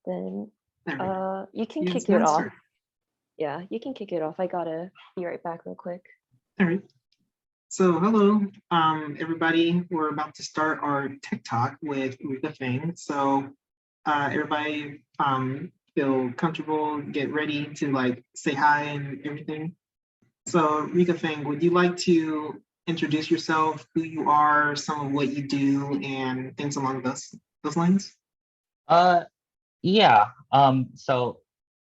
Then There we go. you can Yes, kick it off. master. Yeah, you can kick it off. I gotta be right back real quick. All right. So hello, everybody. We're about to start our tech talk with Rica Feng. So everybody feel comfortable, get ready to like say hi and everything. So Rica Feng, would you like to introduce yourself, who you are, some of what you do, and things along those lines? Yeah. So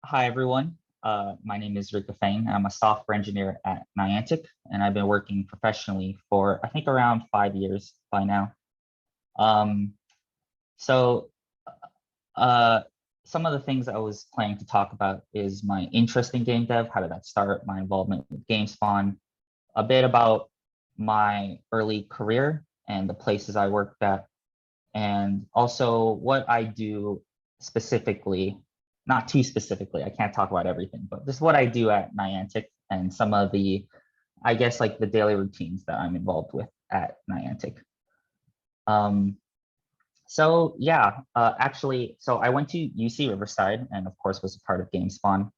hi everyone. My name is Rica Feng. I'm a software engineer at Niantic, and I've been working professionally for I think around 5 years by now. So some of the things I was planning to talk about is my interest in game dev, how did that start, my involvement with GameSpawn, a bit about my early career and the places I worked at, and also what I do specifically, not too specifically, I can't talk about everything, but just what I do at Niantic and some of the, I guess, like the daily routines that I'm involved with at Niantic. So yeah, actually, so I went to UC Riverside and of course was a part of GameSpawn.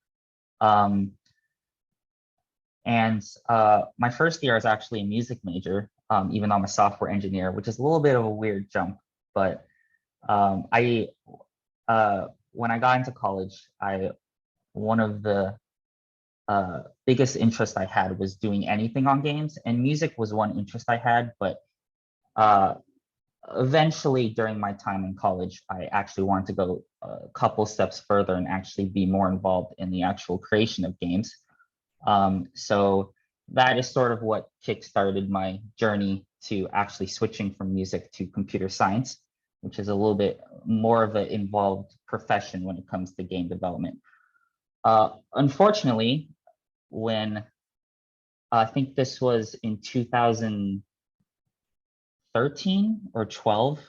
My first year I was actually a music major, even though I'm a software engineer, which is a little bit of a weird jump. But when I got into college, one of the biggest interests I had was doing anything on games, and music was one interest I had. But eventually, during my time in college, I actually wanted to go a couple steps further and actually be more involved in the actual creation of games. So that is sort of what kickstarted my journey to actually switching from music to computer science, which is a little bit more of an involved profession when it comes to game development. Unfortunately, when I think this was in 2013 or 12,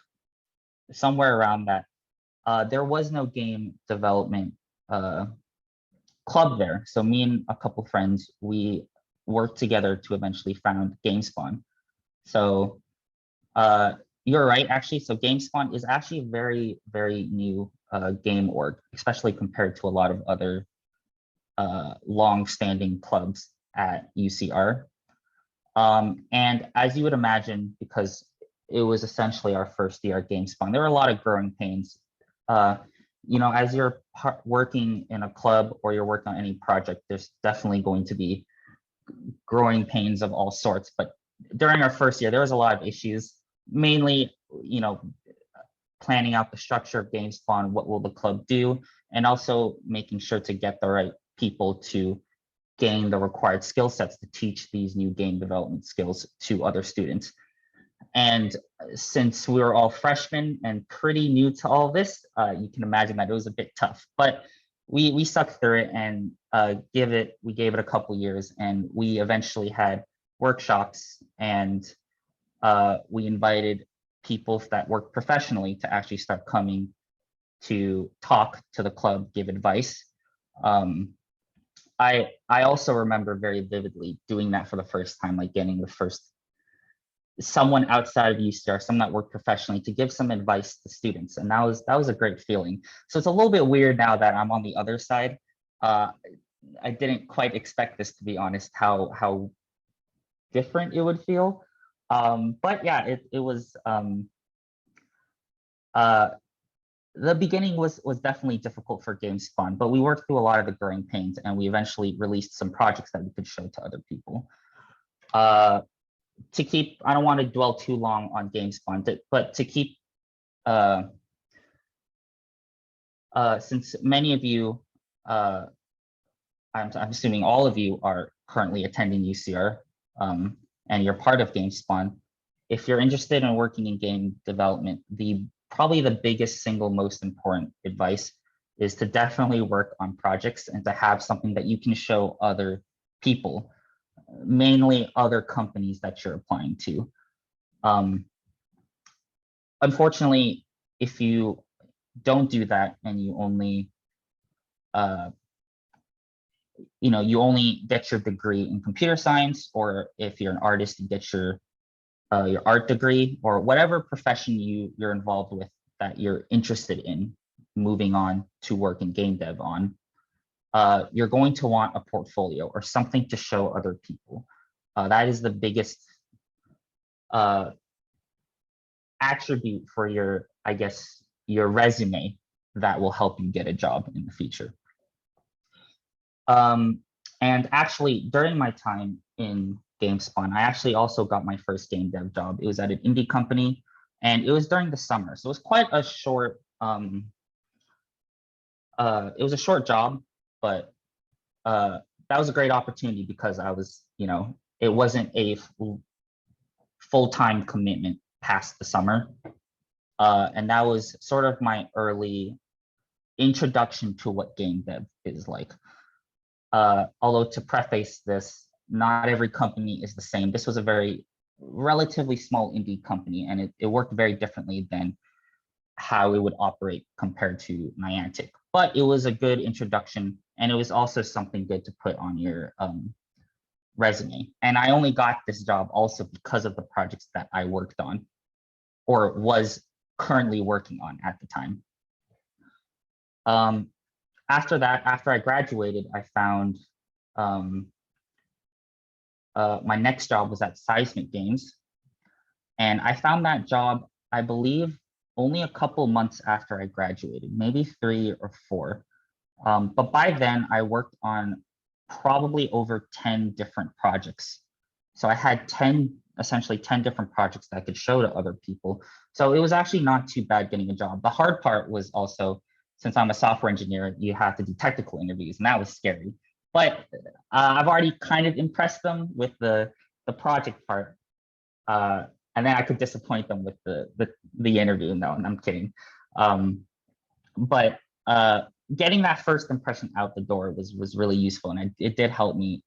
somewhere around that, there was no game development club there. So me and a couple friends, we worked together to eventually found GameSpawn. So you're right, actually. So GameSpawn is actually a very, very new game org, especially compared to a lot of other long-standing clubs at UCR. And as you would imagine, because it was essentially our first year at GameSpawn, there were a lot of growing pains. As you're working in a club or you're working on any project, there's definitely going to be growing pains of all sorts. But during our first year, there was a lot of issues, mainly, planning out the structure of GameSpawn, what will the club do, and also making sure to get the right people to gain the required skill sets to teach these new game development skills to other students. And since we were all freshmen and pretty new to all this, you can imagine that it was a bit tough, but we stuck through it and we gave it a couple years, and we eventually had workshops, and we invited people that work professionally to actually start coming to talk to the club, give advice. I also remember very vividly doing that for the first time, like getting the first someone outside of UCR, someone that worked professionally, to give some advice to students, and that was a great feeling. So it's a little bit weird now that I'm on the other side. I didn't quite expect this, to be honest, how different it would feel. But yeah, it was the beginning was definitely difficult for GameSpawn, but we worked through a lot of the growing pains, and we eventually released some projects that we could show to other people. I don't want to dwell too long on GameSpawn, but to keep, since many of you, I'm assuming all of you are currently attending UCR, and you're part of GameSpawn. If you're interested in working in game development, probably the biggest single most important advice is to definitely work on projects and to have something that you can show other people, mainly other companies that you're applying to. Unfortunately, if you don't do that and you only you only get your degree in computer science, or if you're an artist, you get your art degree, or whatever profession you're involved with that you're interested in, moving on to work in game dev on, you're going to want a portfolio or something to show other people. That is the biggest attribute for your, I guess, your resume that will help you get a job in the future. And actually, during my time in GameSpawn, I actually also got my first game dev job. It was at an indie company, and it was during the summer, so it was quite a short. It was a short job, but that was a great opportunity because I was, it wasn't a full-time commitment past the summer, and that was sort of my early introduction to what game dev is like. Although to preface this, not every company is the same. This was a very relatively small indie company, and it worked very differently than how it would operate compared to Niantic. But it was a good introduction, and it was also something good to put on your resume. And I only got this job also because of the projects that I worked on or was currently working on at the time. After that, after I graduated, I found my next job was at Seismic Games. And I found that job, I believe, only a couple months after I graduated, maybe 3 or 4. But by then, I worked on probably over 10 different projects. So I had essentially 10 different projects that I could show to other people. So it was actually not too bad getting a job. The hard part was also, since I'm a software engineer, you have to do technical interviews, and that was scary. But I've already kind of impressed them with the project part. And then I could disappoint them with the interview. No, I'm kidding. But getting that first impression out the door was really useful, and it did help me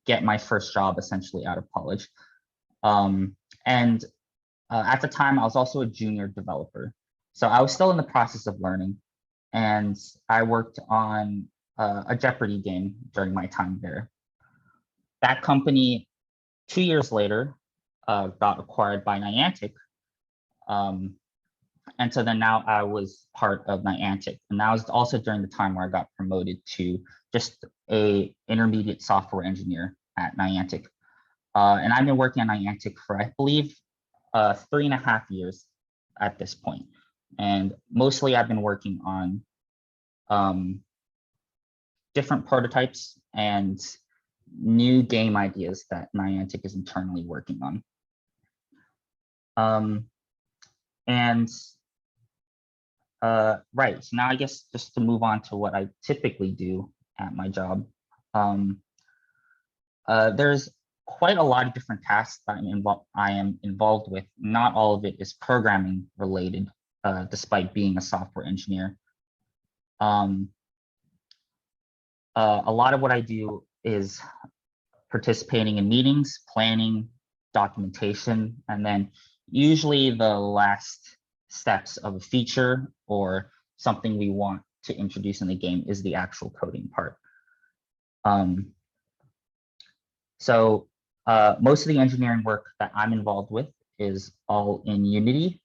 get my first job essentially out of college. And at the time, I was also a junior developer, so I was still in the process of learning, and I worked on a Jeopardy game during my time there. That company, 2 years later, got acquired by Niantic. And so then now I was part of Niantic. And that was also during the time where I got promoted to just a intermediate software engineer at Niantic. And I've been working on Niantic for, I believe, 3.5 years at this point. And mostly I've been working on different prototypes and new game ideas that Niantic is internally working on. Right, so now I guess just to move on to what I typically do at my job. There's quite a lot of different tasks that I am involved with. Not all of it is programming related, despite being a software engineer. A lot of what I do is participating in meetings, planning, documentation, and then usually the last steps of a feature or something we want to introduce in the game is the actual coding part. So most of the engineering work that I'm involved with is all in Unity.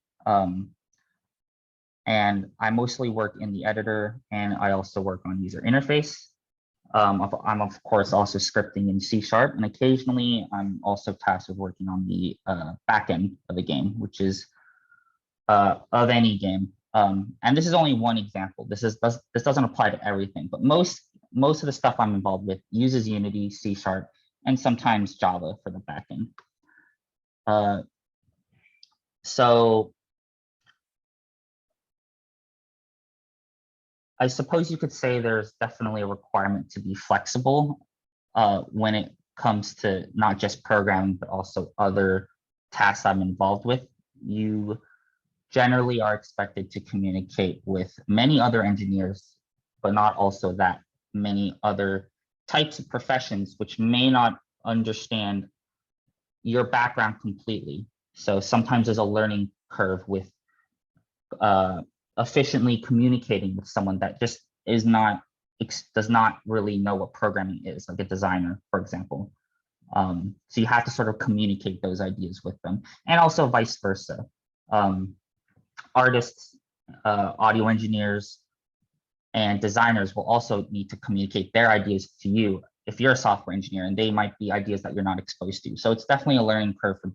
And I mostly work in the editor, and I also work on user interface. I'm of course also scripting in C#, and occasionally I'm also tasked with working on the back end of the game, which is of any game. And this is only one example. This doesn't apply to everything, but most of the stuff I'm involved with uses Unity, C#, and sometimes Java for the back end. So I suppose you could say there's definitely a requirement to be flexible when it comes to not just programming, but also other tasks I'm involved with. You generally are expected to communicate with many other engineers, but not also that many other types of professions, which may not understand your background completely. So sometimes there's a learning curve with efficiently communicating with someone that just does not really know what programming is, like a designer, for example. So you have to sort of communicate those ideas with them, and also vice versa. Artists audio engineers and designers will also need to communicate their ideas to you if you're a software engineer, and they might be ideas that you're not exposed to. So it's definitely a learning curve for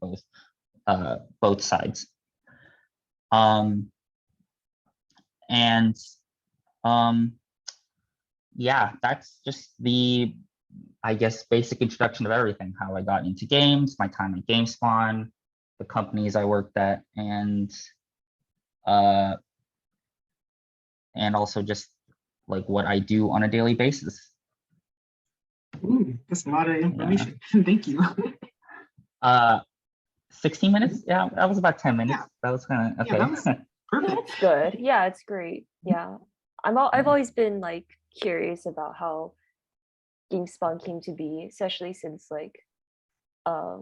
both sides. And yeah, that's just the, I guess, basic introduction of everything, how I got into games, my time at GameSpawn, the companies I worked at, and also just like what I do on a daily basis. Ooh, that's a lot of information. Yeah. Thank you. 16 minutes? Yeah, that was about 10 minutes. Yeah. That was kind of okay. Yeah, that was perfect. That's good. Yeah, it's great. Yeah. I've always been like curious about how GameSpawn came to be, especially since like I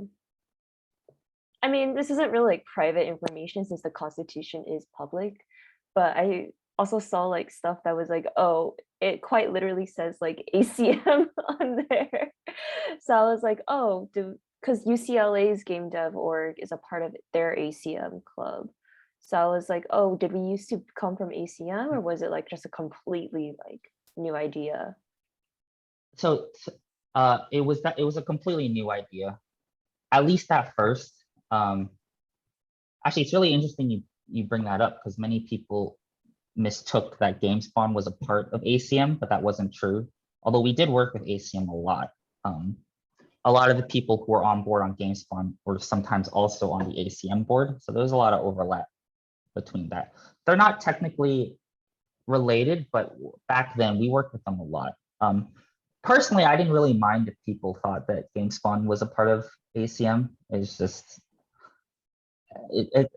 mean, this isn't really like private information since the Constitution is public, but I also saw like stuff that was like, oh, it quite literally says like ACM on there. So I was like, oh, because UCLA's game dev org is a part of their ACM club. So I was like, oh, did we used to come from ACM, or was it like just a completely like new idea? So it was a completely new idea, at least at first. Actually, it's really interesting you bring that up, because many people mistook that GameSpawn was a part of ACM, but that wasn't true. Although we did work with ACM a lot. A lot of the people who were on board on GameSpawn were sometimes also on the ACM board. So there was a lot of overlap between that. They're not technically related, but back then we worked with them a lot. Personally, I didn't really mind if people thought that GameSpawn was a part of ACM. It's just,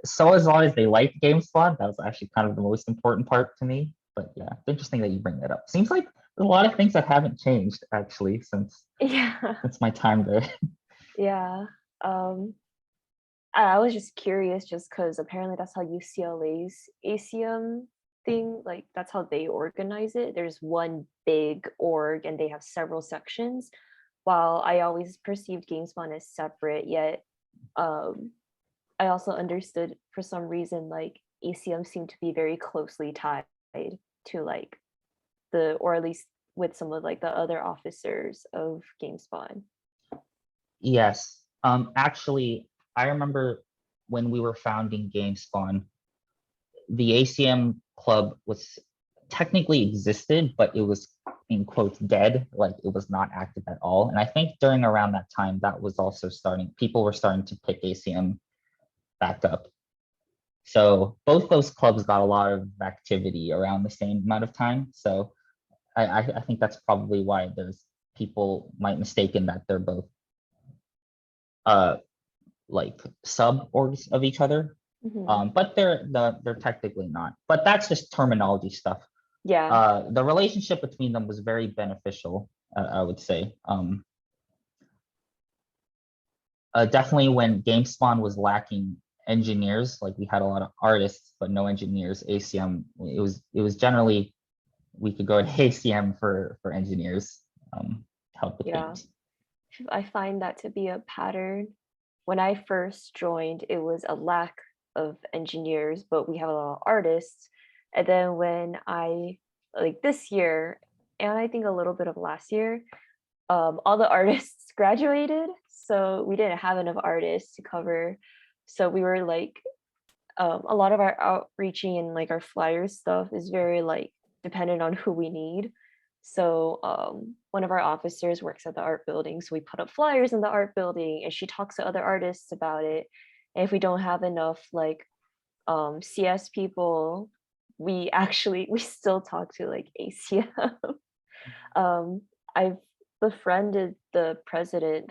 so as long as they liked GameSpawn, that was actually kind of the most important part to me. But yeah, it's interesting that you bring that up. Seems like there's a lot of things that haven't changed actually since my time there. Yeah. I was just curious just because apparently that's how UCLA's ACM thing, like that's how they organize it. There's one big org and they have several sections, while I always perceived GameSpawn as separate, yet I also understood for some reason like ACM seemed to be very closely tied to like or at least with some of like the other officers of GameSpawn. Yes. Actually, I remember when we were founding GameSpawn, the ACM club was technically existed, but it was in quotes dead, like it was not active at all. And I think during around that time, that was also people were starting to pick ACM back up. So both those clubs got a lot of activity around the same amount of time. So I think that's probably why there's people might mistaken that they're both like sub orgs of each other. But they're technically not. But that's just terminology stuff. Yeah. The relationship between them was very beneficial, I would say. Definitely when GameSpawn was lacking engineers, like we had a lot of artists but no engineers, ACM, it was generally we could go to ACM for engineers, help with things. I find that to be a pattern. When I first joined, it was a lack of engineers, but we have a lot of artists. And then when I, like this year, and I think a little bit of last year, all the artists graduated. So we didn't have enough artists to cover. So we were like, a lot of our outreaching and like our flyer stuff is very like dependent on who we need. So one of our officers works at the art building, so we put up flyers in the art building and she talks to other artists about it. And if we don't have enough like CS people, we still talk to like ACM. I've befriended the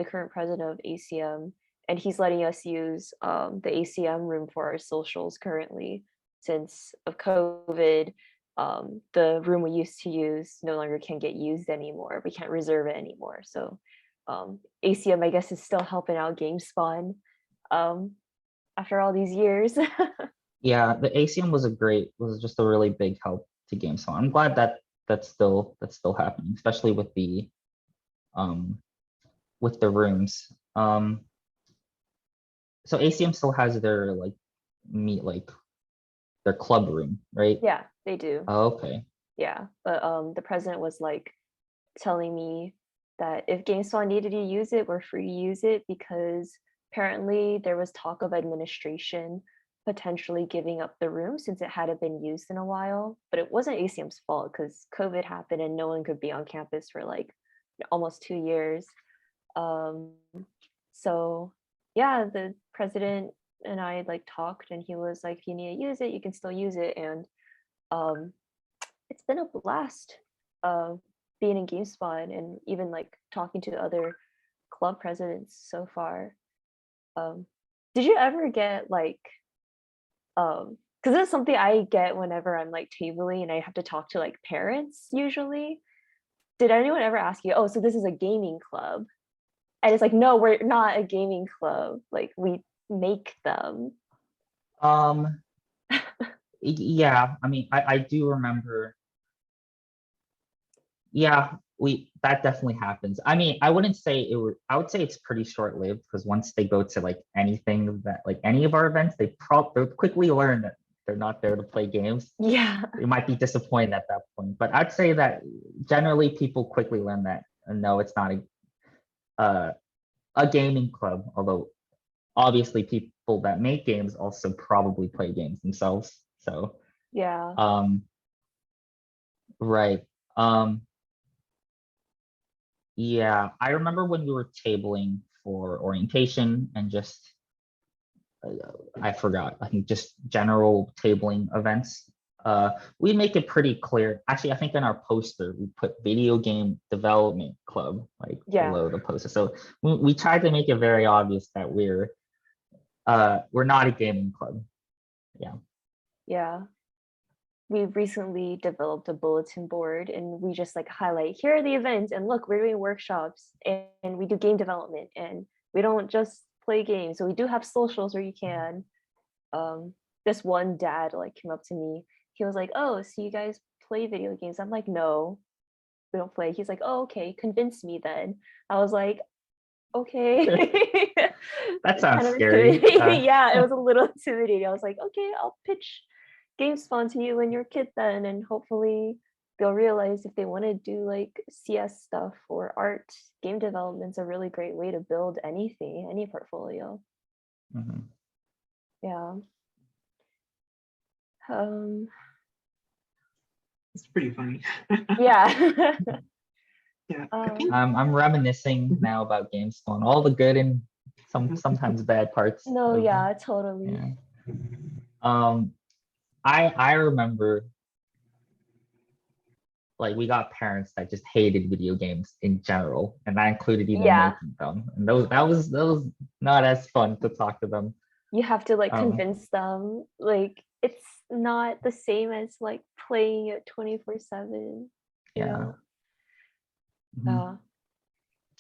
current president of ACM, and he's letting us use the ACM room for our socials currently. Since of COVID, the room we used to use no longer can get used anymore. We can't reserve it anymore. So ACM, I guess, is still helping out GameSpawn after all these years. Yeah, the ACM was just a really big help to GameSpawn. I'm glad that that's still happening, especially with the rooms. So ACM still has their like their club room, right? Yeah, they do. Oh, okay. Yeah, but the president was like telling me that if GameSpot needed to use it, we're free to use it because apparently there was talk of administration potentially giving up the room since it hadn't been used in a while. But it wasn't ACM's fault because COVID happened and no one could be on campus for like almost 2 years. Um, so yeah, the president and I like talked and he was like, if you need to use it, you can still use it. And um, it's been a blast being in GameSpot and even like talking to other club presidents so far. Did you ever get like because this is something I get whenever I'm like tabling and I have to talk to like parents usually. Did anyone ever ask you, oh, so this is a gaming club? And it's like, no, we're not a gaming club. Like we make them. Um, yeah, I mean, I do remember. Yeah, that definitely happens. I mean, I wouldn't say it would. I would say it's pretty short-lived because once they go to like anything that like any of our events, they'll quickly learn that they're not there to play games. Yeah. You might be disappointed at that point, but I'd say that generally people quickly learn that no, it's not a gaming club. Although obviously people that make games also probably play games themselves. So Yeah. right. Yeah, I remember when we were tabling for orientation and just I forgot, I think just general tabling events. We make it pretty clear. Actually, I think in our poster we put video game development club like Yeah. below the poster. So we tried to make it very obvious that we're not a gaming club. Yeah. Yeah. We recently developed a bulletin board and we just like highlight here are the events and look, we're doing workshops and we do game development and we don't just play games. So we do have socials where you can. This one dad like came up to me. He was like, oh, so you guys play video games? I'm like, no, we don't play. He's like, oh, okay, convince me then. I was like, okay. That sounds Kind of scary. intimidating. Yeah, it was a little intimidating. I was like, okay, I'll pitch GameSpawn to you and your kid then, and hopefully they'll realize if they want to do like CS stuff or art, game development's a really great way to build anything, any portfolio. Mhm. Yeah. It's pretty funny. Yeah. Yeah, I think I'm reminiscing now about GameSpawn, all the good and sometimes bad parts. No, of- yeah, totally. yeah. I remember like we got parents that just hated video games in general, and that included even Yeah. making them. And that was not as fun to talk to them. You have to like Um, convince them like it's not the same as like playing it 24/7, you Yeah. know. Mhm.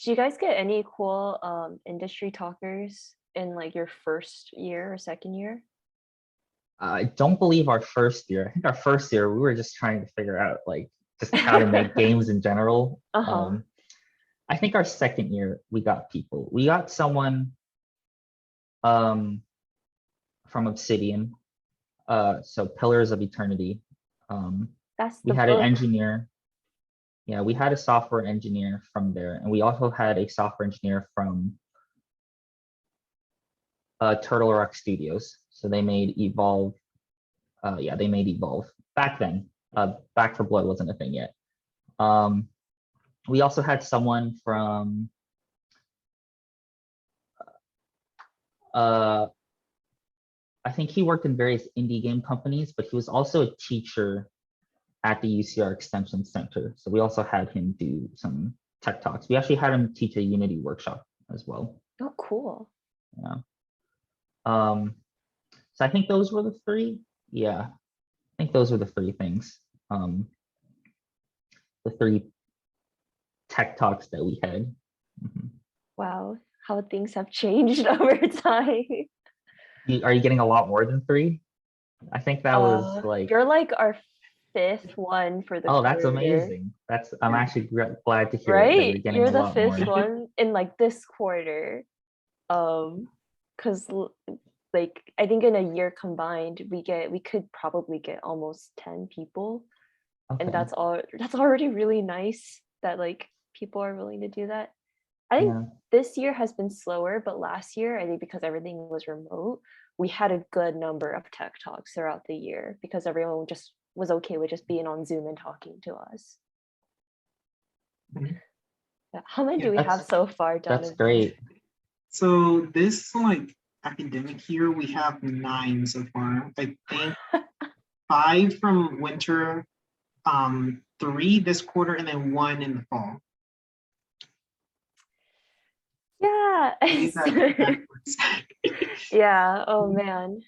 Do you guys get any cool industry talkers in like your first year or second year? I don't believe our first year. I think our first year we were just trying to figure out like just how to make games in general. Uh-huh. I think our second year we got people. We got someone um from Obsidian, so Pillars of Eternity. That's We the had an book. engineer. Yeah, we had a software engineer from there, and we also had a software engineer from Turtle Rock Studios. So they made Evolve. Yeah, they made Evolve back then. Back for Blood wasn't a thing yet. We also had someone from I think he worked in various indie game companies, but he was also a teacher at the UCR Extension Center. So we also had him do some tech talks. We actually had him teach a Unity workshop as well. Oh, cool. Yeah. So I think those were the three. Yeah, I think those were the three things. The three tech talks that we had. Mhm. Wow, how things have changed over time. Are you getting a lot more than three? I think that was like, You're like our fifth one for the oh, that's quarter, amazing. I'm actually glad to hear that you're right? getting You're a the lot fifth more. one in like this quarter. Because like I think in a year combined, we could probably get almost 10 people. And Okay. that's already really nice that like people are willing to do that. I think Yeah. this year has been slower, but last year, I think because everything was remote, we had a good number of tech talks throughout the year because everyone just was okay with just being on Zoom and talking to us. Mhm. Yeah. How many Yeah, do we have That's so far, that's Donovan? great. So this like academic year, we have 9 so far. I think 5 from winter, 3 this quarter, and then 1 in the fall. Yeah. I believe that backwards. Yeah. Oh man.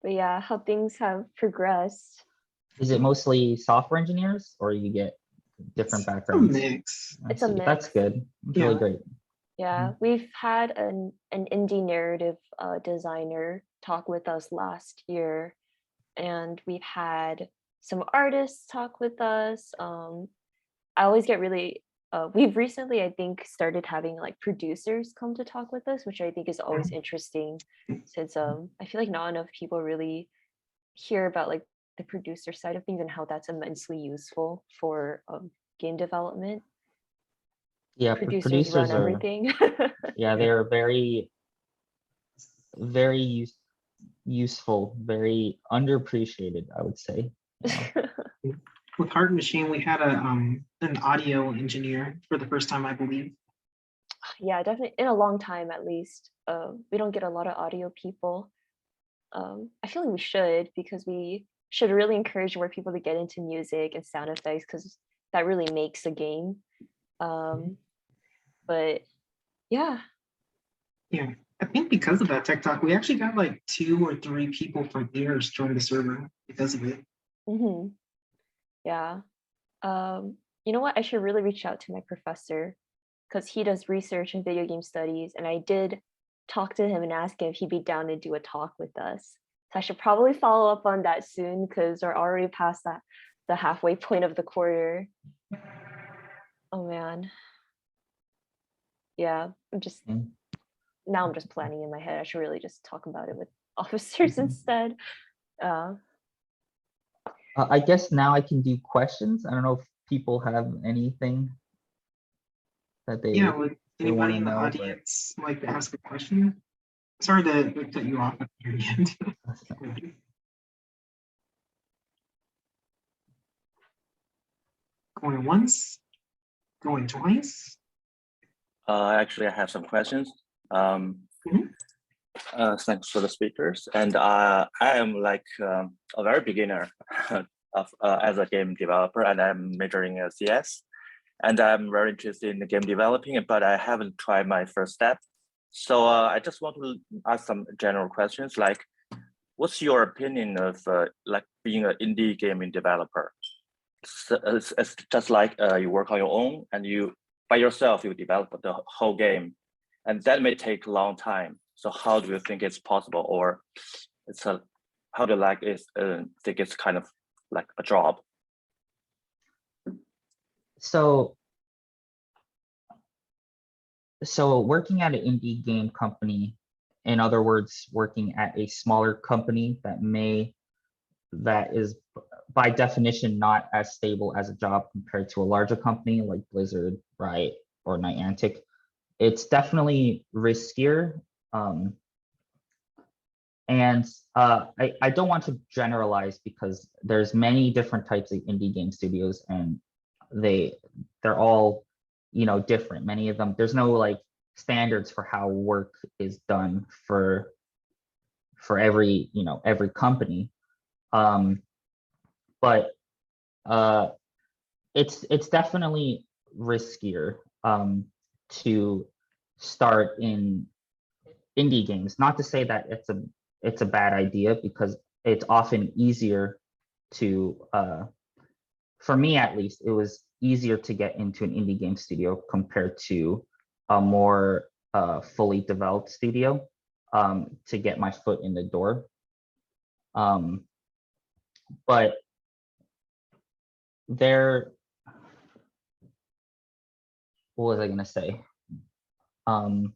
But yeah, how things have progressed. Is it mostly software engineers, or you get different It's a backgrounds? mix. I It's a see. That's mix. good. That's really Yeah. great. Yeah, Mhm. we've had an indie narrative designer talk with us last year, and we've had some artists talk with us. I always get really we've recently, I think, started having like producers come to talk with us, which I think is always interesting since I feel like not enough people really hear about like the producer side of things and how that's immensely useful for game development. Yeah, Producers run producers are, everything. yeah, they're very useful, very underappreciated, I would say. You know. With Heart Machine, we had an audio engineer for the first time, I believe. Yeah, definitely in a long time at least. We don't get a lot of audio people. I feel like we should because we should really encourage more people to get into music and sound effects because that really makes a game. But yeah, Yeah. I think because of that tech talk, we actually got like 2 or 3 people from ears join the server because of it. hmm yeah. You know what? I should really reach out to my professor because he does research in video game studies, and I did talk to him and ask him if he'd be down to do a talk with us. So I should probably follow up on that soon because we're already past that the halfway point of the quarter. Oh man, yeah. Mm. Now I'm just planning in my head. I should really just talk about it with officers instead. Uh, I guess now I can do questions. I don't know if people have anything that Yeah, would they want anybody to in the know, but audience like to ask a question? Sorry to cut you off at the very end. Going once, going twice. Actually, I have some questions. Mhm. Thanks for the speakers. And I am like a very beginner as a game developer, and I'm majoring in CS. And I'm very interested in the game developing, but I haven't tried my first step. So I just want to ask some general questions, like, what's your opinion of like being an indie gaming developer? It's just like you work on your own and you by yourself you develop the whole game, and that may take a long time. So how do you think it's possible, or it's a how do you like it? Think it's kind of like a job? so working at an indie game company, in other words, working at a smaller company that is by definition not as stable as a job compared to a larger company like Blizzard, Riot, or Niantic, it's definitely riskier. Um, and I don't want to generalize because there's many different types of indie game studios, and they're all, different. Many of them, there's no like standards for how work is done for every company. But uh, it's definitely riskier to start in indie games. Not to say that it's a bad idea, because it's often easier to for me at least, it was easier to get into an indie game studio compared to a more fully developed studio, to get my foot in the door. Um, but there, what was I gonna say? Um,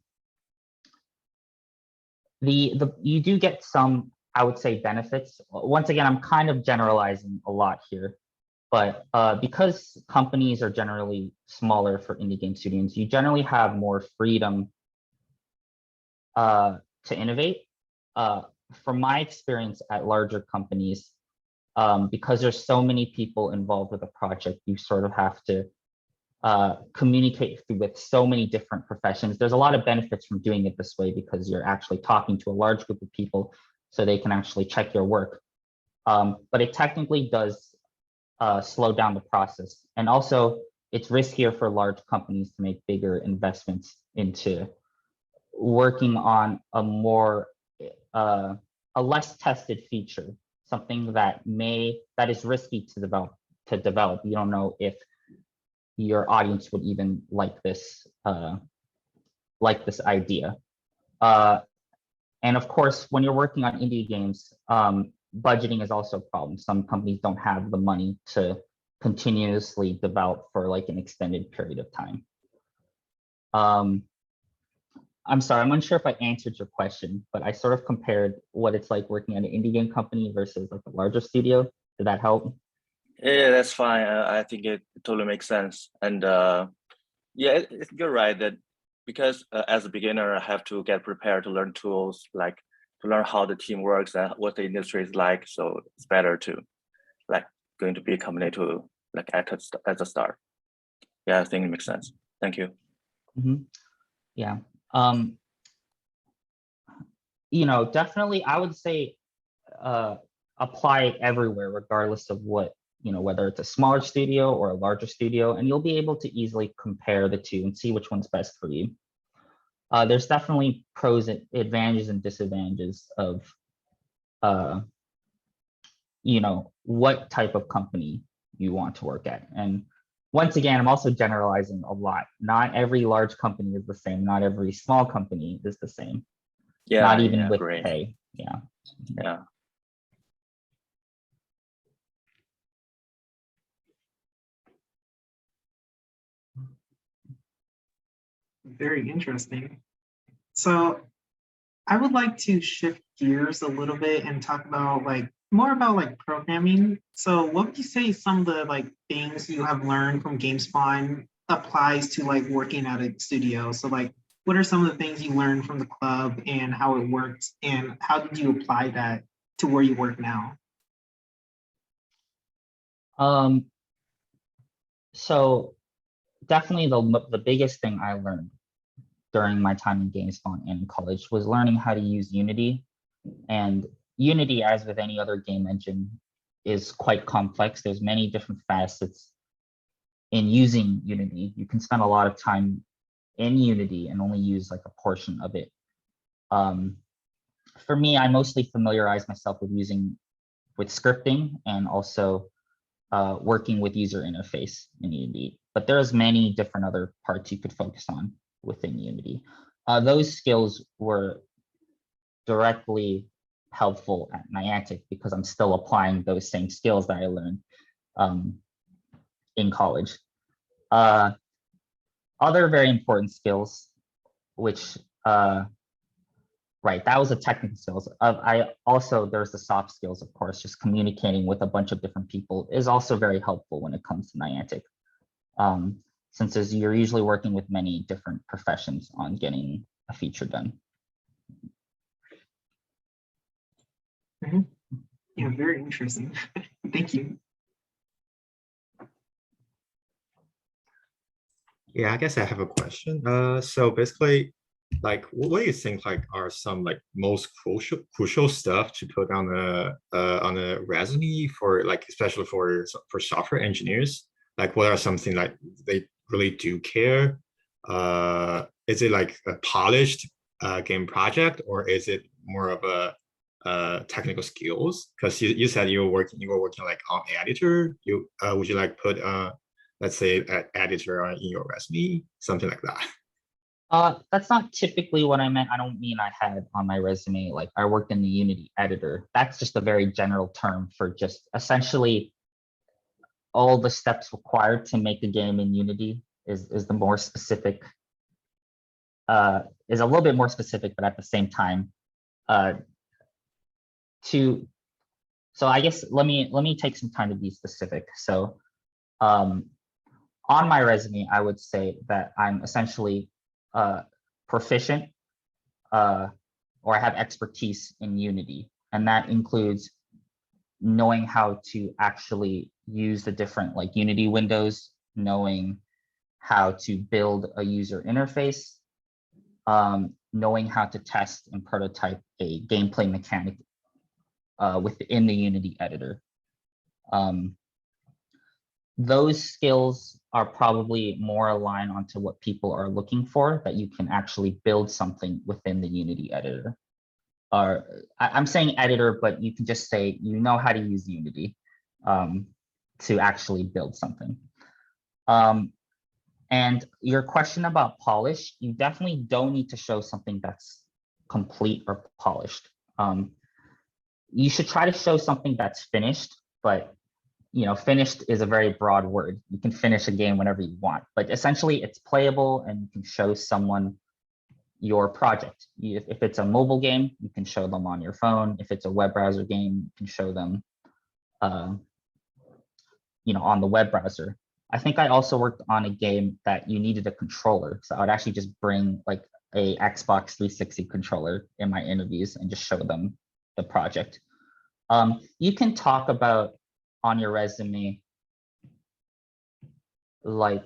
You do get some, I would say, benefits. Once again, I'm kind of generalizing a lot here, but because companies are generally smaller for indie game studios, you generally have more freedom to innovate. From my experience at larger companies, because there's so many people involved with a project, you sort of have to communicate with so many different professions. There's a lot of benefits from doing it this way because you're actually talking to a large group of people so they can actually check your work. But it technically does slow down the process. And also it's riskier for large companies to make bigger investments into working on a more, a less tested feature, something that is risky to develop. You don't know if your audience would even like this idea. And of course, when you're working on indie games, budgeting is also a problem. Some companies don't have the money to continuously develop for like an extended period of time. I'm sorry, I'm unsure if I answered your question, but I sort of compared what it's like working at an indie game company versus like a larger studio. Did that help? Yeah, that's fine. I think it totally makes sense. And yeah, you're right that because as a beginner, I have to get prepared to learn tools, like to learn how the team works and what the industry is like. So it's better to like going to be a company to like at the start. Yeah, I think it makes sense. Thank you. Mm-hmm. Yeah. You know, definitely, I would say apply it everywhere, regardless of what, you know, whether it's a smaller studio or a larger studio, and you'll be able to easily compare the two and see which one's best for you. There's definitely pros and advantages and disadvantages of, you know, what type of company you want to work at. And once again, I'm also generalizing a lot. Not every large company is the same. Not every small company is the same. Yeah, Not even yeah, with great. pay. Yeah. Yeah. Very interesting. So I would like to shift gears a little bit and talk about like more about like programming. So what would you say some of the like things you have learned from GameSpawn applies to like working at a studio? So like what are some of the things you learned from the club and how it works and how did you apply that to where you work now? So definitely the biggest thing I learned during my time in GameSpawn and in college was learning how to use Unity. And Unity, as with any other game engine, is quite complex. There's many different facets in using Unity. You can spend a lot of time in Unity and only use like a portion of it. For me, I mostly familiarized myself with scripting and also working with user interface in Unity. But there's many different other parts you could focus on within Unity. Those skills were directly helpful at Niantic because I'm still applying those same skills that I learned in college. Other very important skills, which, right, that was the technical skills. There's the soft skills, of course, just communicating with a bunch of different people is also very helpful when it comes to Niantic. Since you're usually working with many different professions on getting a feature done. Mm-hmm. Yeah, very interesting. Thank you. Yeah, I guess I have a question. So basically, like, what do you think like are some like most crucial stuff to put on a resume for like especially for software engineers? Like, what are something like they really do care? Is it like a polished game project, or is it more of a technical skills? Because you said you were working like on editor. Would you like put let's say an editor in your resume, something like that? That's not typically what I meant. I don't mean I had on my resume, like I worked in the Unity editor. That's just a very general term for just essentially all the steps required to make a game in Unity is the more specific, is a little bit more specific, but at the same time, So I guess let me take some time to be specific. So on my resume, I would say that I'm essentially proficient or I have expertise in Unity, and that includes knowing how to actually use the different like Unity windows, knowing how to build a user interface, knowing how to test and prototype a gameplay mechanic within the Unity editor. Those skills are probably more aligned onto what people are looking for, that you can actually build something within the Unity editor. Or I'm saying editor, but you can just say you know how to use Unity to actually build something. And your question about polish, you definitely don't need to show something that's complete or polished. You should try to show something that's finished, but you know, finished is a very broad word. You can finish a game whenever you want, but essentially it's playable and you can show someone your project. If it's a mobile game, you can show them on your phone. If it's a web browser game, you can show them, you know, on the web browser. I think I also worked on a game that you needed a controller. So I would actually just bring like a Xbox 360 controller in my interviews and just show them the project. You can talk about on your resume like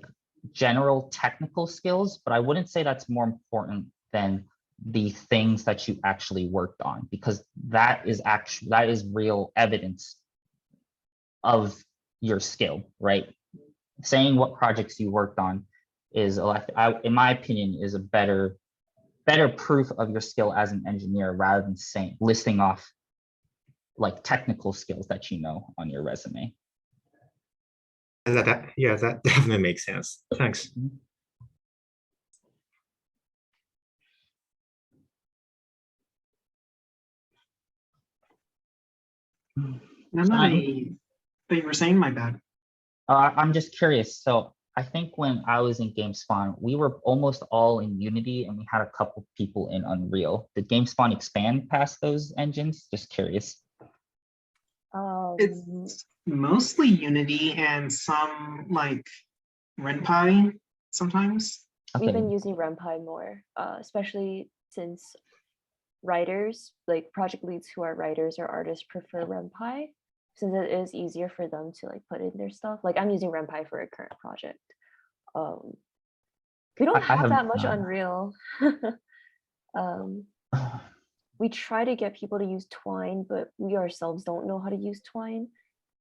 general technical skills, but I wouldn't say that's more important than the things that you actually worked on, because that is real evidence of your skill, right? Saying what projects you worked on is, in my opinion, is a better proof of your skill as an engineer, rather than listing off like technical skills that you know on your resume. Yeah, that definitely makes sense. Thanks. You were saying, my bad. I'm just curious. So I think when I was in GameSpawn, we were almost all in Unity and we had a couple people in Unreal. Did GameSpawn expand past those engines? Just curious. It's mostly Unity and some like RenPy sometimes. Okay. We've been using RenPy more, especially since writers, like project leads who are writers or artists, prefer RenPy, since it is easier for them to like put in their stuff. Like I'm using RenPy for a current project. We don't have that much Unreal. We try to get people to use Twine, but we ourselves don't know how to use Twine.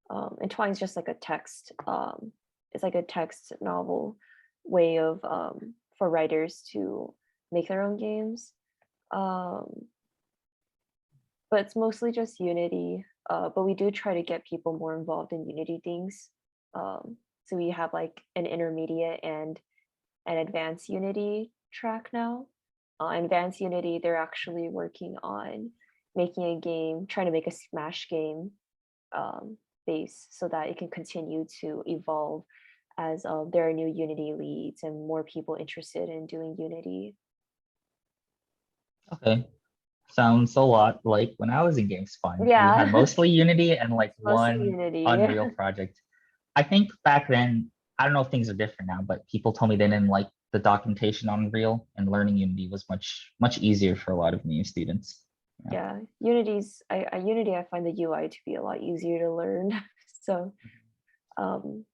And Twine's just like a text. It's like a text novel way of for writers to make their own games. But it's mostly just Unity. But we do try to get people more involved in Unity things. So we have like an intermediate and an advanced Unity track now. Advanced Unity, they're actually working on making a game, trying to make a Smash game base so that it can continue to evolve as there are new Unity leads and more people interested in doing Unity. Okay. Sounds a lot like when I was in GameSpawn. Yeah. We had mostly Unity and like one Unity. Unreal project. I think back then, I don't know if things are different now, but people told me they didn't like the documentation on Unreal, and learning Unity was much easier for a lot of new students. Yeah, Unity, I find the UI to be a lot easier to learn. So the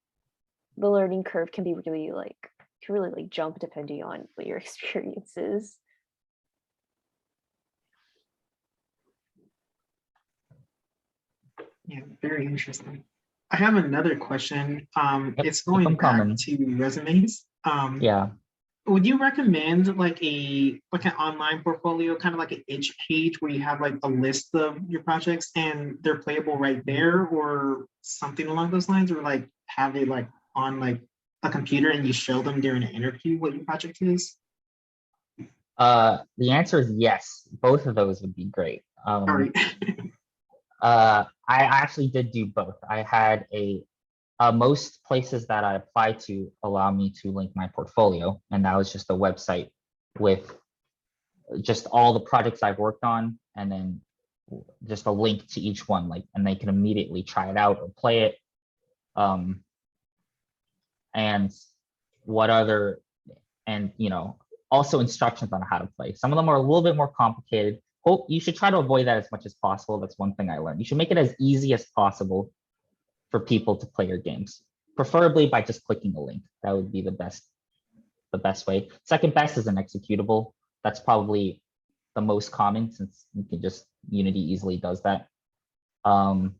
learning curve can be really like jump depending on what your experience is. Yeah, very interesting. I have another question. It's going back common. to resumes. Yeah. Would you recommend like an online portfolio, kind of like an itch page where you have like a list of your projects and they're playable right there, or something along those lines, or like have it like on like a computer and you show them during an interview what your project is? The answer is yes. Both of those would be great. All right. I actually did do both. I had most places that I applied to allow me to link my portfolio, and that was just a website with just all the projects I've worked on and then just a link to each one, like, and they can immediately try it out or play it. And what other, and also instructions on how to play. Some of them are a little bit more complicated. You should try to avoid that as much as possible. That's one thing I learned. You should make it as easy as possible for people to play your games, preferably by just clicking a link. That would be the best way. Second best is an executable. That's probably the most common, since you can just, Unity easily does that. And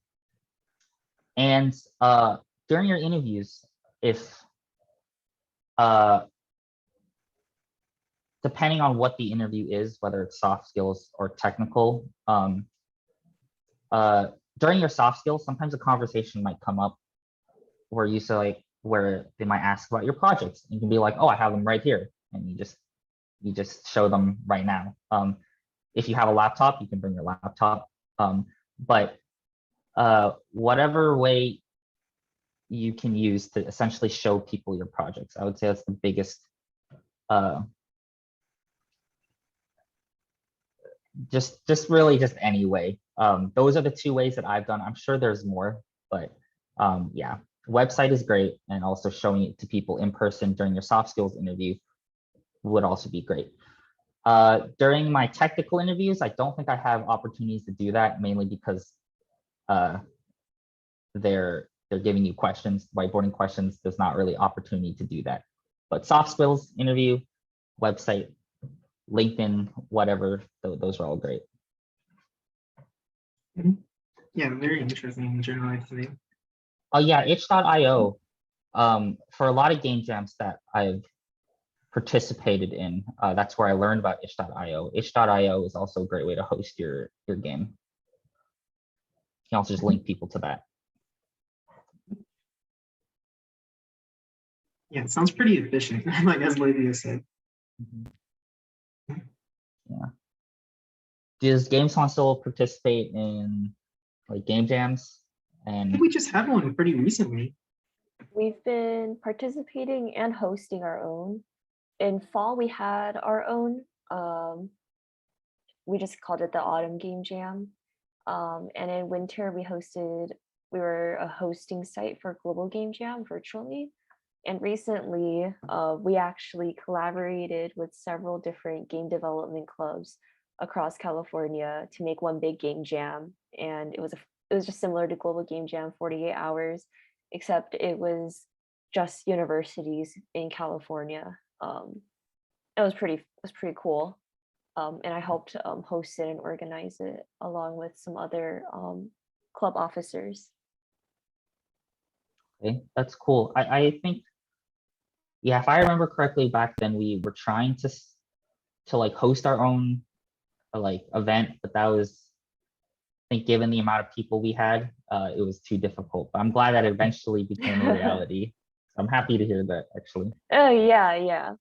during your interviews, if depending on what the interview is, whether it's soft skills or technical, during your soft skills, sometimes a conversation might come up where you say, like, where they might ask about your projects. You can be like, oh, I have them right here, and you just show them right now. If you have a laptop, you can bring your laptop. But whatever way you can use to essentially show people your projects, I would say that's the biggest. Just really just any way. Those are the two ways that I've done. I'm sure there's more, but yeah, website is great, and also showing it to people in person during your soft skills interview would also be great. During my technical interviews, I don't think I have opportunities to do that, mainly because they're giving you questions, whiteboarding questions. There's not really opportunity to do that. But soft skills interview, website, LinkedIn, whatever, those are all great. Yeah, very interesting in general, I think. Oh yeah, itch.io. For a lot of game jams that I've participated in, that's where I learned about itch.io. Itch.io is also a great way to host your game. You can also just link people to that. Yeah, it sounds pretty efficient, like as Livia said. Yeah. Does GameSong still participate in like game jams? I And think we just had one pretty recently. We've been participating and hosting our own. In fall, we had our own. We just called it the Autumn Game Jam. And in winter, we were a hosting site for Global Game Jam virtually. And recently, we actually collaborated with several different game development clubs across California to make one big game jam. And it was just similar to Global Game Jam 48 hours, except it was just universities in California. It was pretty cool. And I helped host it and organize it along with some other club officers. okay, that's cool. I think, yeah, if I remember correctly, back then we were trying to like host our own like event, but that was, I think, given the amount of people we had, it was too difficult. But I'm glad that it eventually became a reality. I'm happy to hear that, actually. Oh yeah.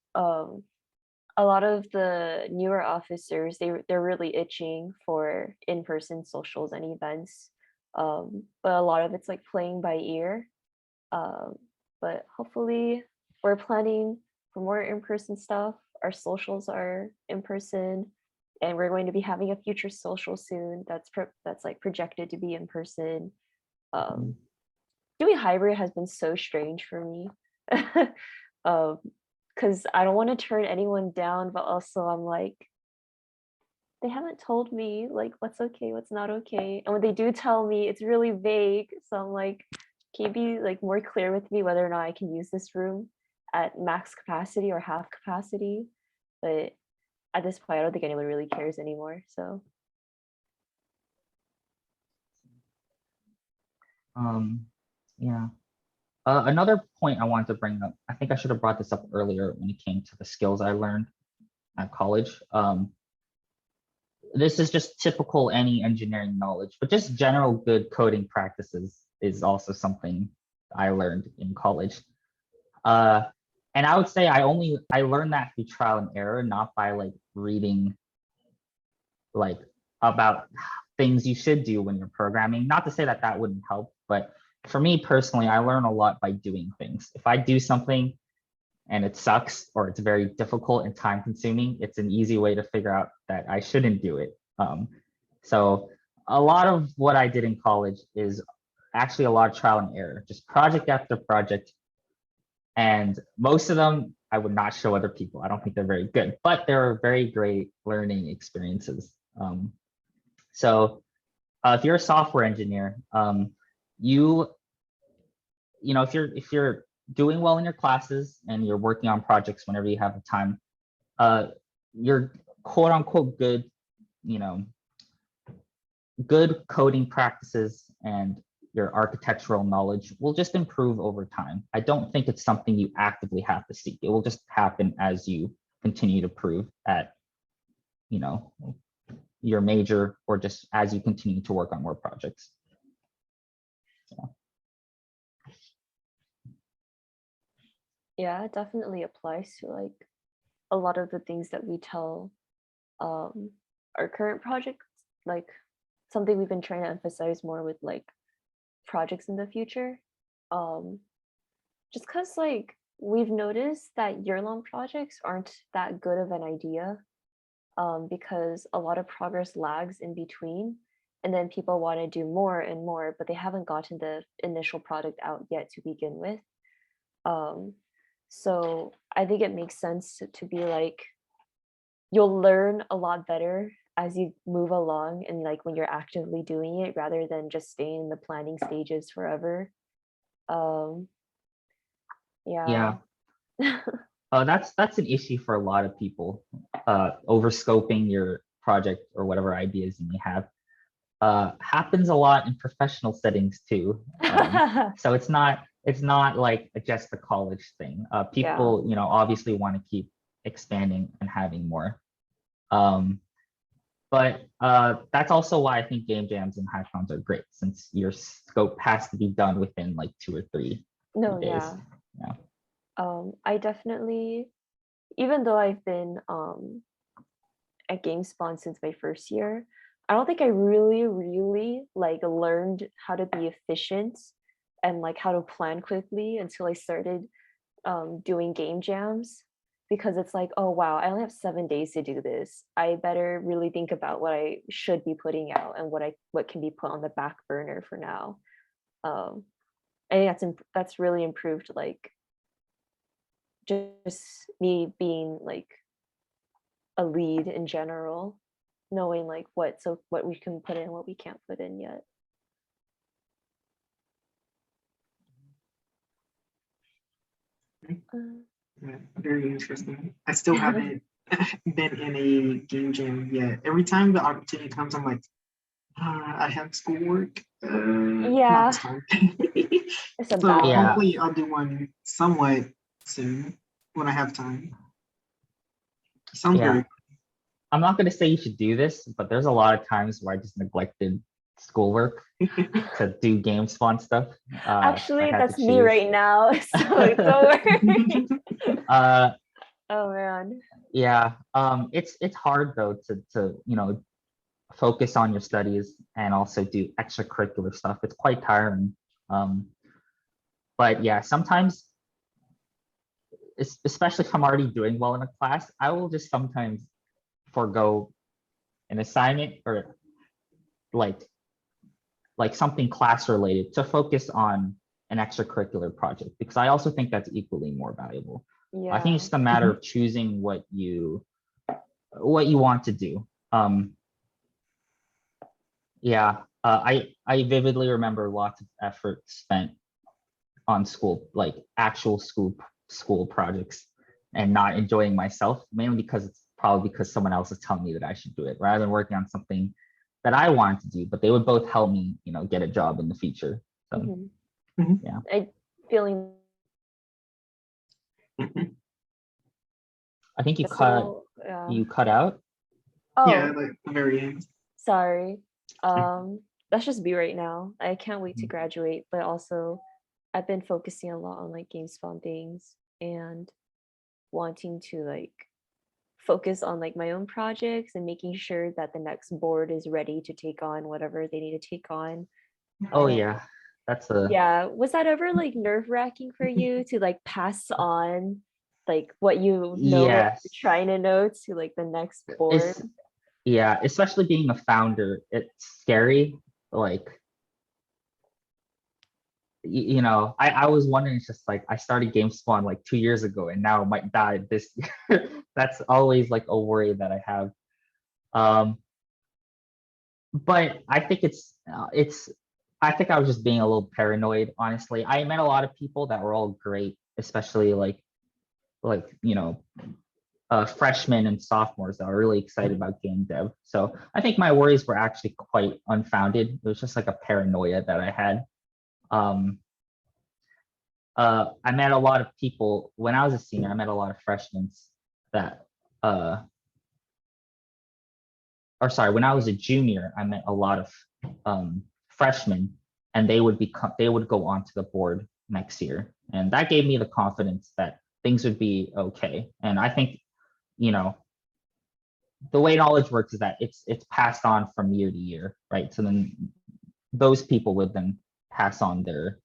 A lot of the newer officers, they're really itching for in-person socials and events. But a lot of it's like playing by ear. But hopefully we're planning for more in-person stuff. Our socials are in person, and we're going to be having a future social soon that's like projected to be in person. Doing hybrid has been so strange for me. Because I don't want to turn anyone down, but also I'm like, they haven't told me like what's okay, what's not okay. And when they do tell me, it's really vague. So I'm like, can you be like more clear with me whether or not I can use this room at max capacity or half capacity? But at this point, I don't think anyone really cares anymore. So Yeah. Another point I wanted to bring up, I think I should have brought this up earlier when it came to the skills I learned at college. This is just typical any engineering knowledge, but just general good coding practices is also something I learned in college. And I would say I learned that through trial and error, not by like reading like about things you should do when you're programming. Not to say that that wouldn't help, but for me personally, I learn a lot by doing things. If I do something and it sucks or it's very difficult and time consuming, it's an easy way to figure out that I shouldn't do it. So a lot of what I did in college is actually a lot of trial and error, just project after project. And most of them I would not show other people. I don't think they're very good, but they're very great learning experiences. So if you're a software engineer, you know, if you're doing well in your classes and you're working on projects whenever you have the time, your quote unquote good, you know, good coding practices and your architectural knowledge will just improve over time. I don't think it's something you actively have to seek. It will just happen as you continue to prove at, you know, your major, or just as you continue to work on more projects. Yeah, it definitely applies to like a lot of the things that we tell our current projects, like something we've been trying to emphasize more with like projects in the future. Just because like we've noticed that year-long projects aren't that good of an idea, because a lot of progress lags in between, and then people want to do more and more, but they haven't gotten the initial product out yet to begin with. So I think it makes sense to be like, you'll learn a lot better as you move along and like when you're actively doing it rather than just staying in the planning stages forever. Yeah. That's an issue for a lot of people. Overscoping your project or whatever ideas you may have happens a lot in professional settings too. So it's not like just a college thing. People, you know, obviously want to keep expanding and having more. But that's also why I think game jams and hackathons are great, since your scope has to be done within like 2 or 3 No, days. yeah. I definitely, even though I've been at GameSpawn since my first year, I don't think I really like learned how to be efficient and like how to plan quickly until I started doing game jams, because it's like, oh wow, I only have 7 days to do this. I better really think about what I should be putting out and what can be put on the back burner for now. I think that's really improved, like just me being like a lead in general, knowing like what we can put in, what we can't put in yet. Yeah, very interesting. I still haven't been in a game jam yet. Every time the opportunity comes, I'm like, I have schoolwork. Yeah. Not this time. It's a So balance. hopefully I'll do one somewhat soon when I have time. Sounds very. I'm not going to say you should do this, but there's a lot of times where I just neglected schoolwork to do GameSpawn stuff. Actually, that's me right now, so don't worry. Oh man. Yeah, it's hard though to you know, focus on your studies and also do extracurricular stuff. It's quite tiring. But yeah, sometimes, especially if I'm already doing well in a class, I will just sometimes forego an assignment or like something class related to focus on an extracurricular project, because I also think that's equally more valuable. Yeah. I think it's just a matter of choosing what you want to do. I vividly remember lots of effort spent on school, like actual school projects, and not enjoying myself, mainly because someone else is telling me that I should do it, rather than working on something that I wanted to do, but they would both help me, you know, get a job in the future. So yeah. I feeling. I think you cut out. Oh yeah, like the very end. Sorry. That's just me right now. I can't wait to graduate, but also I've been focusing a lot on like GameSpawn things and wanting to like focus on like my own projects and making sure that the next board is ready to take on whatever they need to take on. Oh yeah, that's a Was that ever like nerve-wracking for you to like pass on like what you know, yes. trying to know to like the next board? yeah, especially being a founder, it's scary. Like, you know, I was wondering, it's just like I started GameSpawn like 2 years ago and now it might die this year. That's always like a worry that I have. But I think I think I was just being a little paranoid, honestly. I met a lot of people that were all great, especially you know, freshmen and sophomores that are really excited about game dev. So I think my worries were actually quite unfounded. It was just like a paranoia that I had. I met a lot of people when I was a senior. I met a lot of freshmen that, or sorry, when I was a junior, I met a lot of freshmen, and they would go on to the board next year, and that gave me the confidence that things would be okay. And I think, you know, the way knowledge works is that it's passed on from year to year, right? So then those people would then pass on their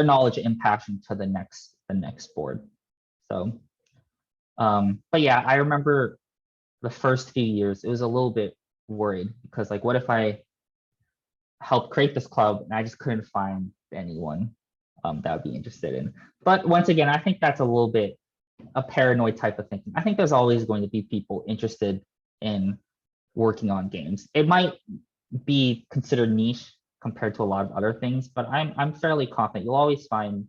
knowledge and passion to the next board. So but yeah, I remember the first few years it was a little bit worried because like what if I helped create this club and I just couldn't find anyone that would be interested in. But once again, I think that's a little bit a paranoid type of thinking. I think there's always going to be people interested in working on games. It might be considered niche compared to a lot of other things, but I'm fairly confident you'll always find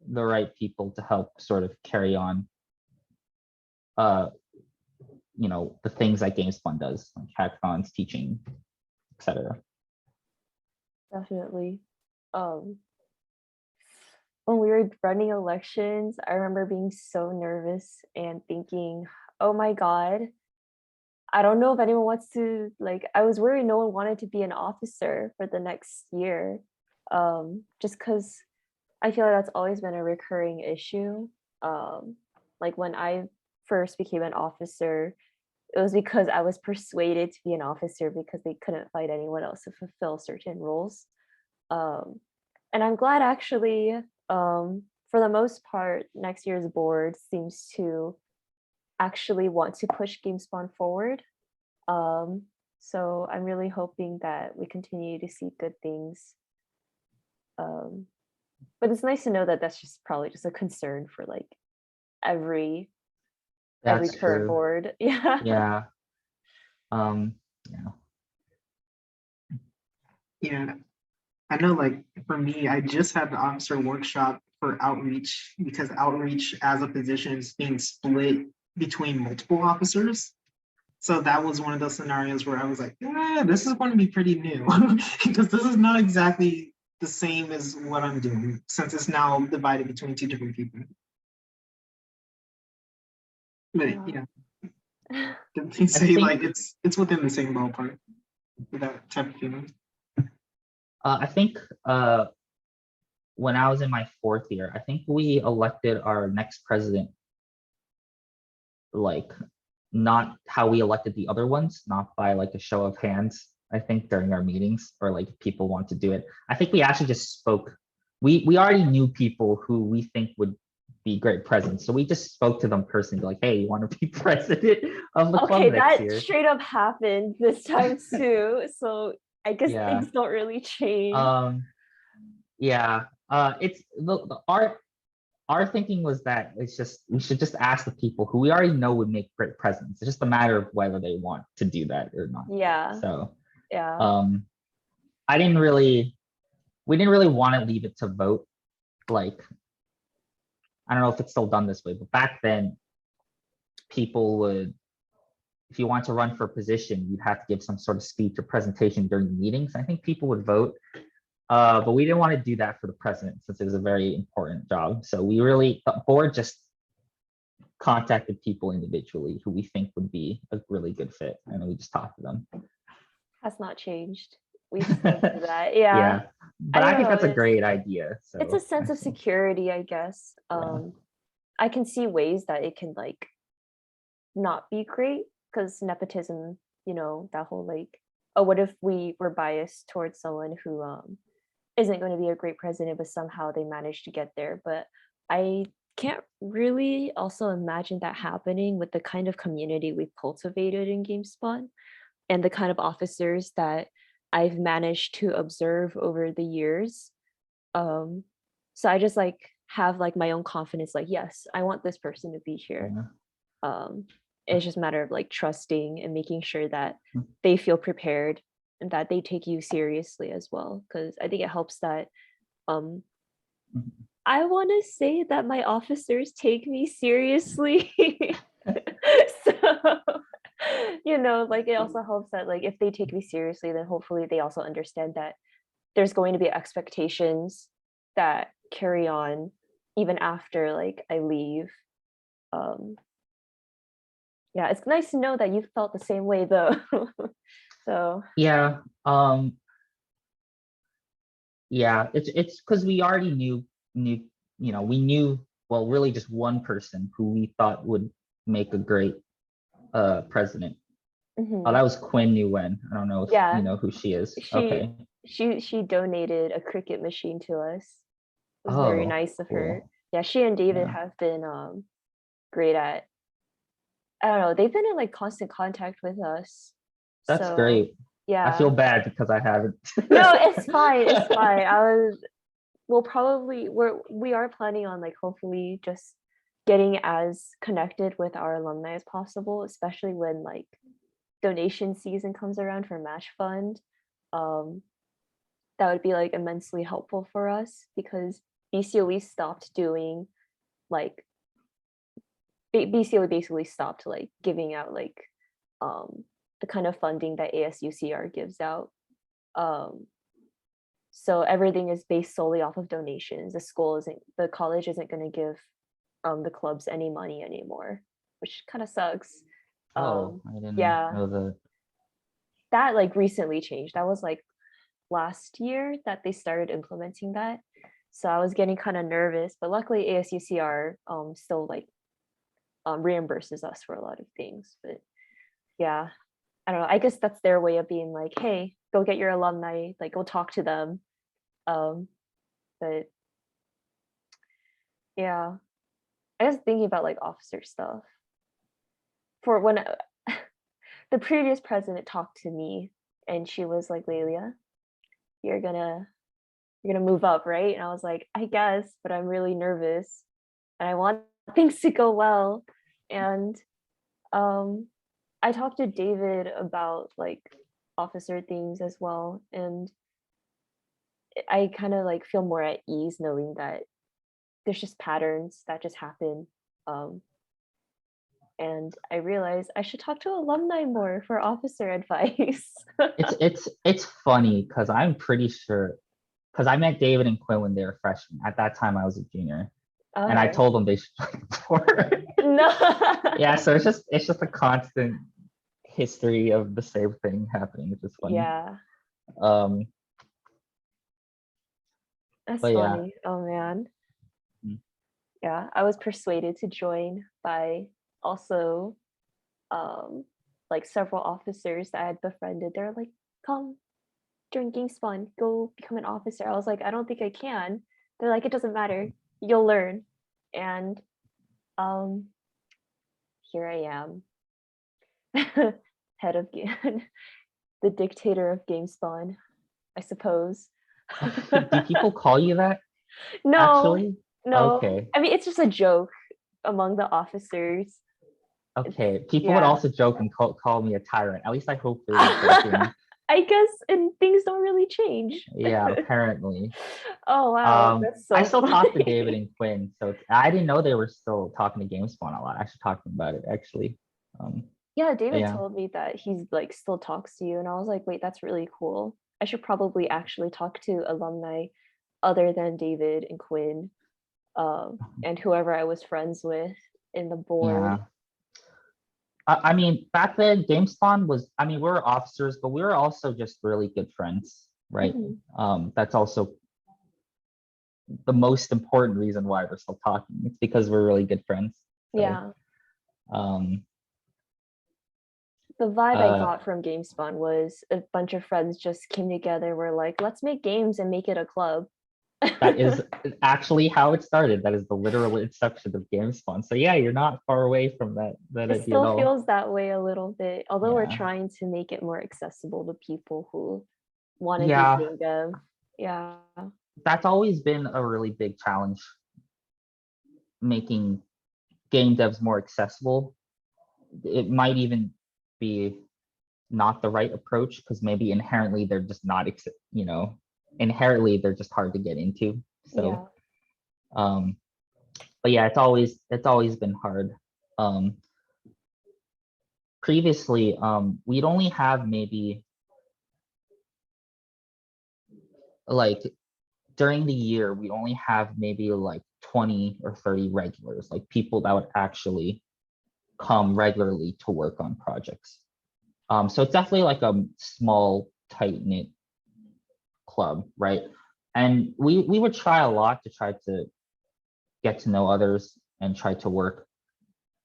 the right people to help sort of carry on you know, the things that GameSpawn does, like hackathons, teaching, etc. Definitely. When we were running elections, I remember being so nervous and thinking, oh my God, I don't know if anyone wants to, like, I was worried no one wanted to be an officer for the next year. Just because I feel like that's always been a recurring issue. Like when I first became an officer, it was because I was persuaded to be an officer because they couldn't find anyone else to fulfill certain roles. And I'm glad actually, for the most part, next year's board seems to actually want to push GameSpawn forward. So I'm really hoping that we continue to see good things. But it's nice to know that that's just probably just a concern for like every That's current true. board. Yeah. Yeah. Yeah. Yeah, I know, like for me, I just had the officer workshop for outreach because outreach as a position is being split between multiple officers. So that was one of those scenarios where I was like, yeah, this is going to be pretty new because this is not exactly the same as what I'm doing since it's now divided between two different people. But yeah, they say think- like it's within the same ballpark with that type of feeling. I think when I was in my 4th year, I think we elected our next president like not how we elected the other ones, not by like a show of hands. I think during our meetings or like people want to do it. I think we actually just spoke. We already knew people who we think would be great presidents, so we just spoke to them personally, like, "Hey, you want to be president of the club Okay, next that year?" straight up happened this time too. So I guess Yeah. things don't really change. Yeah. It's the our thinking was that we should just ask the people who we already know would make great presidents. It's just a matter of whether they want to do that or not. Yeah. So Yeah. we didn't really want to leave it to vote. Like, I don't know if it's still done this way, but back then people would, if you want to run for a position, you'd have to give some sort of speech or presentation during the meetings. I think people would vote. But we didn't want to do that for the president since it was a very important job. So the board just contacted people individually who we think would be a really good fit, and we just talked to them. Has not changed. We still do that. Yeah. But I don't think know, that's a great idea. So it's a sense of security, I guess. Yeah. I can see ways that it can like not be great because nepotism, you know, that whole like, oh, what if we were biased towards someone who isn't going to be a great president, but somehow they managed to get there. But I can't really also imagine that happening with the kind of community we've cultivated in GameSpot and the kind of officers that I've managed to observe over the years. Um, so I just like have like my own confidence, like, yes, I want this person to be here. Yeah. It's just a matter of like trusting and making sure that Mm. they feel prepared and that they take you seriously as well. Because I think it helps that um Mhm. I want to say that my officers take me seriously. So, like it also helps that like if they take me seriously, then hopefully they also understand that there's going to be expectations that carry on even after like I leave. Um, yeah, it's nice to know that you felt the same way though. So Yeah. Yeah, it's because we already knew we knew, well, really just one person who we thought would make a great president. Oh, mhm. that was Quinn Nguyen. I don't know if you Yeah, know who she is. she Okay. she donated a cricket machine to us. It was very Oh, nice of her. cool. Yeah, she and David Yeah, have been great at, I don't know, they've been in like constant contact with us. that's So great. I feel yeah. bad because I haven't. No, it's fine. It's fine. We are planning on like hopefully just getting as connected with our alumni as possible, especially when like donation season comes around for match fund. Um, that would be like immensely helpful for us because BCOE stopped doing like BCOE basically stopped like giving out like the kind of funding that ASUCR gives out. Um, so everything is based solely off of donations. The college isn't going to give the clubs any money anymore, which kind of sucks. Oh, I didn't Yeah, know that. that like recently changed. That was like last year that they started implementing that. So I was getting kind of nervous, but luckily ASUCR still like reimburses us for a lot of things. But yeah, I don't know. I guess that's their way of being like, hey, go get your alumni, like go talk to them. Um, but yeah, I was thinking about like officer stuff. For when the previous president talked to me and she was like, Lelia, you're gonna move up, right? And I was like, I guess, but I'm really nervous and I want things to go well. And um I talked to David about like officer things as well. And I kind of like feel more at ease knowing that there's just patterns that just happen. Um, and I realized I should talk to alumni more for officer advice. It's funny because I'm pretty sure, because I met David and Quinn when they were freshmen. At that time, I was a junior, and I Okay. told them they should join the board. No. Yeah, so it's just a constant history of the same thing happening, which is funny. Yeah, Um, that's but yeah. funny. Oh man. Mm. Yeah, I was persuaded to join by also like several officers that I had befriended. They're like, come join GameSpawn, go become an officer. I was like, I don't think I can. They're like, it doesn't matter. You'll learn. And um here I am. Head of the dictator of GameSpawn, I suppose. Do people call you that No, actually? no. Okay. I mean, it's just a joke among the officers. It's Okay. People would yeah. also joke and call me a tyrant. At least I hope they were joking. I guess, and things don't really change. Yeah, apparently. Oh wow, that's I so still talk to David funny. and Quinn, so I didn't know they were still talking to GameSpawn a lot. I should talk to them about it actually. Yeah, But David yeah. told me that he's like still talks to you, and I was like, wait, that's really cool. I should probably actually talk to alumni other than David and Quinn, and whoever I was friends with in the board. Yeah. I mean, back then, GameSpawn was, I mean, we were officers, but we were also just really good friends, right? Mhm. That's also the most important reason why we're still talking. It's because we're really good friends. So, Yeah, um, the vibe I uh, got from GameSpawn was a bunch of friends just came together. We're like, let's make games and make it a club. That is actually how it started. That is the literal inception of GameSpawn. So yeah, you're not far away from that It idea at still all. feels that way a little bit, although we're Yeah. trying to make it more accessible to people who want to Yeah. do game dev. Yeah. That's always been a really big challenge, making game devs more accessible. It might even be not the right approach because maybe inherently they're just not, inherently they're just hard to get into. So, but yeah, it's always been hard. Previously, we'd only have maybe like during the year, we only have maybe like 20 or 30 regulars, like people that would actually come regularly to work on projects. So it's definitely like a small, tight-knit club, right? And we would try a lot to try to get to know others and try to work,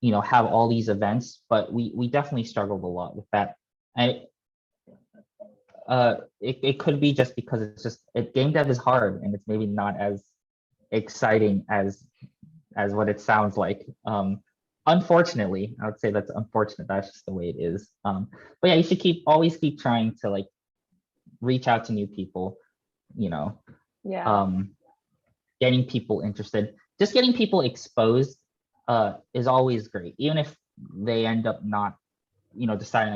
have all these events, but we definitely struggled a lot with that. And it could be just because game dev is hard and it's maybe not as exciting as what it sounds like. Unfortunately, I would say that's unfortunate. That's just the way it is. But yeah, you should always keep trying to like reach out to new people, Yeah. Getting people interested, just getting people exposed is always great, even if they end up not, deciding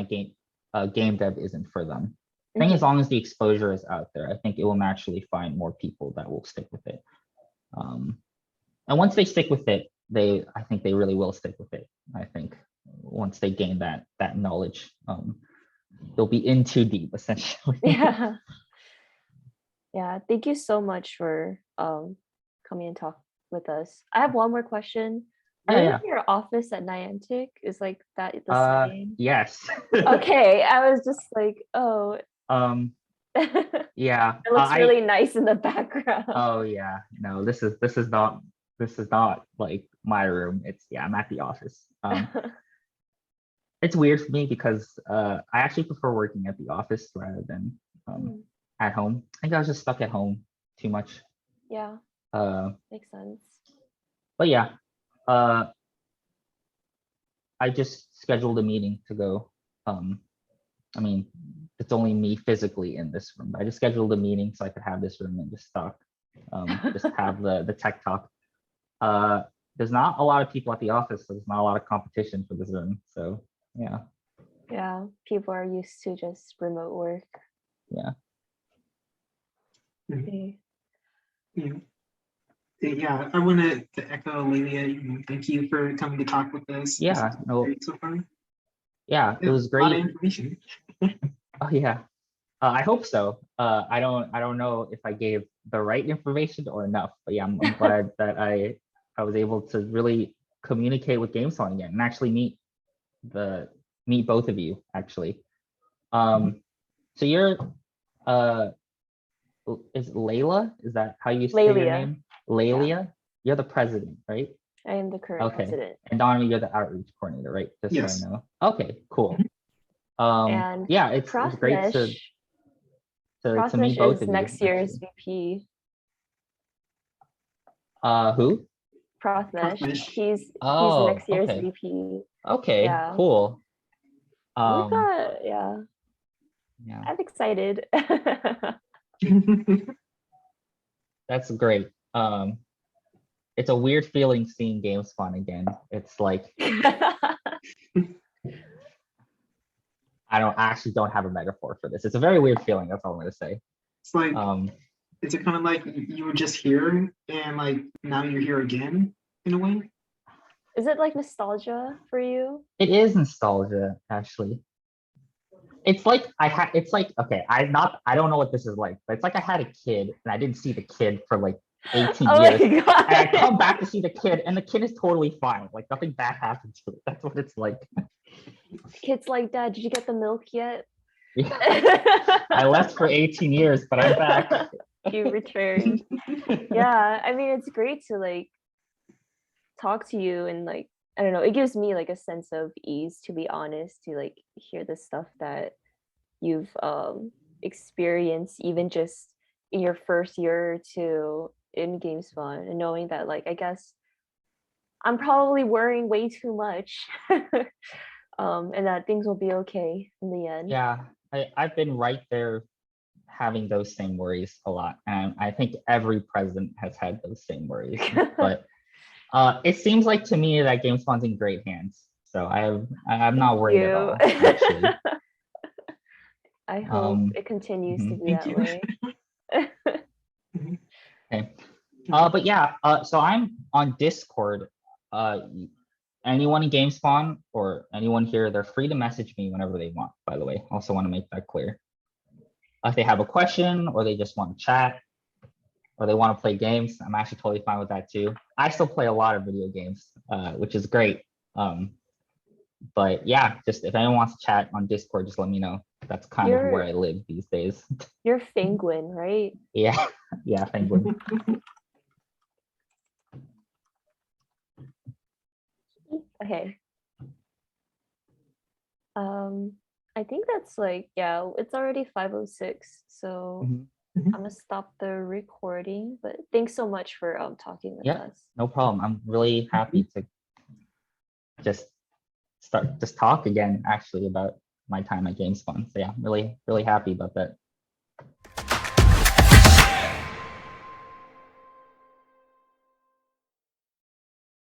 that game dev isn't for them. I think as long as the exposure is out there, I think it will naturally find more people that will stick with it. And once they stick with it, I think they really will stick with it. I think once they gain that knowledge, they'll be in too deep essentially. Yeah. Yeah. Thank you so much for coming and talk with us. I have one more question. Are you in your office at Niantic? Is like that the same? Yes. Okay. I was just like, oh. Yeah. It looks really nice in the background. Oh yeah. No, this is not like my room. I'm at the office. It's weird for me because I actually prefer working at the office rather than at home. I think I was just stuck at home too much. Yeah. Makes sense. But yeah, I just scheduled a meeting to go. I mean, it's only me physically in this room. But I just scheduled a meeting so I could have this room and just talk, just have the tech talk. There's not a lot of people at the office, so there's not a lot of competition for this room. So yeah. Yeah, people are used to just remote work. Yeah. Okay. Yeah, I wanted to echo Lelia. Thank you for coming to talk with us. Yeah, no. So far. Yeah, it was great. A lot of information. Oh yeah, I hope so. I don't know if I gave the right information or enough, but yeah, I'm glad that I was able to really communicate with GameSpawn again and actually meet both of you actually. So you're is Layla? Is that how you say your name? Lelia? Yeah. You're the president, right? I am the current president. And Donna, you're the outreach coordinator, right? Just yes. so I know. Okay, cool. And yeah, it's great to meet both of you. Next year's VP. Who? Prathmesh. He's next year's VP. Okay, yeah. Cool. Yeah. I'm excited. That's great. It's a weird feeling seeing GameSpawn again. It's like I actually don't have a metaphor for this. It's a very weird feeling. That's all I'm gonna say. It's like, is it kind of like you were just here and like now you're here again in a way? Is it like nostalgia for you? It is nostalgia, actually. It's like okay, I don't know what this is like, but it's like I had a kid and I didn't see the kid for like 18 years. And I come back to see the kid and the kid is totally fine. Like nothing bad happened to it. That's what it's like. Kid's like, Dad, did you get the milk yet? Yeah. I left for 18 years, but I'm back. You returned. Yeah, I mean, it's great to like talk to you and like, I don't know, it gives me like a sense of ease, to be honest, to like hear the stuff that you've experienced, even just in your first year or two in GameSpawn and knowing that like I guess I'm probably worrying way too much. And that things will be okay in the end. Yeah, I've been right there having those same worries a lot. And I think every president has had those same worries. But it seems like to me that GameSpawn's in great hands. So I'm not worried at all, actually. I hope it continues to be Thank that you. way. Okay. But yeah, so I'm on Discord. Anyone in GameSpawn or anyone here, they're free to message me whenever they want, by the way. Also want to make that clear. If they have a question or they just want to chat or they want to play games, I'm actually totally fine with that too. I still play a lot of video games, which is great. But yeah, just if anyone wants to chat on Discord, just let me know. That's kind of where I live these days. You're Penguin, right? Yeah, yeah, Penguin. Okay. I think that's like, yeah, it's already 5:06, so Mhm. I'm gonna stop the recording, but thanks so much for talking with Yeah. us. No problem. I'm really happy to just talk again actually about my time at GameSpawn. So yeah, really happy about that.